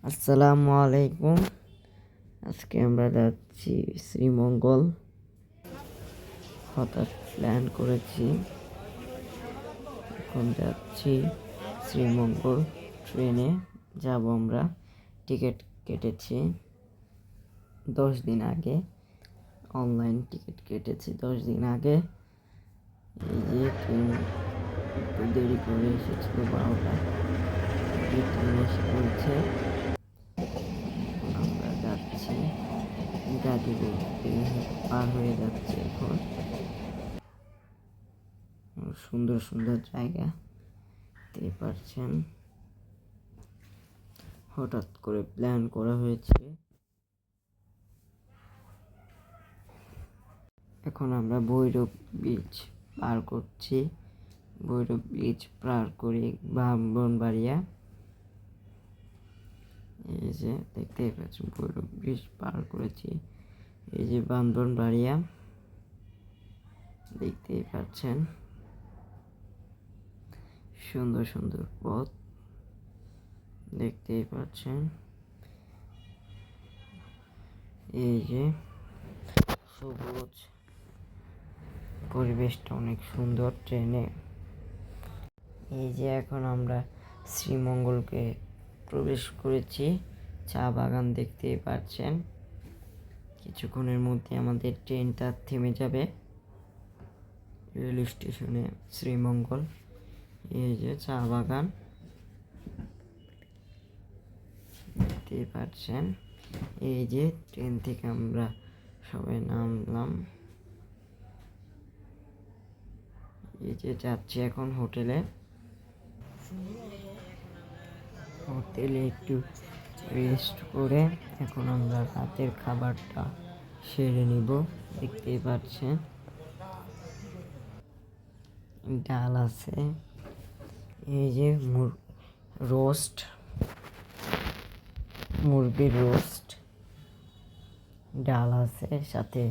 আসসালামু আলাইকুম। আজকে আমরা যাচ্ছি শ্রীমঙ্গল। হঠাৎ প্ল্যান করেছি, এখন যাচ্ছি শ্রীমঙ্গল। ট্রেনে যাব আমরা। টিকিট কেটেছি 10 দিন আগে, অনলাইন টিকিট কেটেছি 10 দিন আগে। এই যে ট্রেন একটু দেরি করে এসেছিল, 12টা ট্রেন এসে পড়ছে। আমরা যাচ্ছি, গাজীপুর পার হয়ে যাচ্ছে এখন। সুন্দর সুন্দর জায়গা দেখতে পাচ্ছেন। হঠাৎ করে প্ল্যান করা হয়েছে। এখন আমরা ভৈরব বিচ পার করছি। ভৈরব বিচ পার করে ব্রাহ্মণবাড়িয়া। এই যে দেখতেই পাচ্ছেন, ভৈরব ব্রিজ পার করেছি। এই যে ব্রাহ্মণবাড়িয়া দেখতেই পাচ্ছেন। সুন্দর সুন্দর পথ দেখতেই পাচ্ছেন। এই যে সবুজ পরিবেশটা অনেক সুন্দর ট্রেনে। এই যে এখন আমরা শ্রীমঙ্গলকে প্রবেশ করেছি। চা বাগান দেখতেই পাচ্ছেন। কিছুক্ষণের মধ্যে আমাদের ট্রেনটা থেমে যাবে রেল স্টেশনে শ্রীমঙ্গল। এই যে চা বাগান দেখতেই পাচ্ছেন। এই যে ট্রেন থেকে আমরা সবাই নামলাম। এই যে যাচ্ছি এখন হোটেলে। একটু রেস্ট করে এখন আমরা রাতের খাবারটা সেরে নিব। দেখতেই পাচ্ছেন ডাল আছে, এই যে রোস্ট, মুরগির রোস্ট, ডাল আছে, সাথে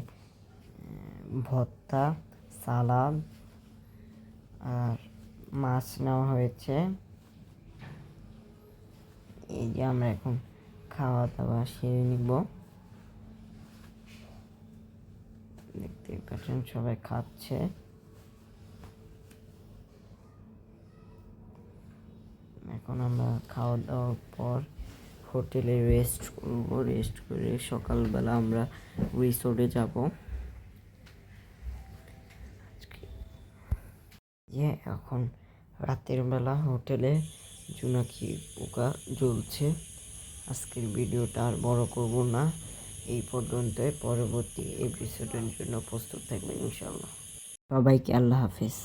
ভর্তা, সালাদ আর মাছ নেওয়া হয়েছে। এই যে আমরা এখন খাওয়া দাওয়া সেরে নিব। দেখতে পাচ্ছেন সবাই খাচ্ছে। এখন আমরা খাওয়া দাওয়ার পর হোটেলে রেস্ট করব। রেস্ট করে সকালবেলা আমরা রিসোর্টে যাব। যে এখন রাতের বেলা হোটেলে জোনাকি পোকা জ্বলছে। আজকের ভিডিওটা আর বড় করব না, এই পর্যন্তই। পরবর্তী এপিসোডের জন্য প্রস্তুত থাকবেন ইনশাআল্লাহ। সবাইকে আল্লাহ হাফেজ।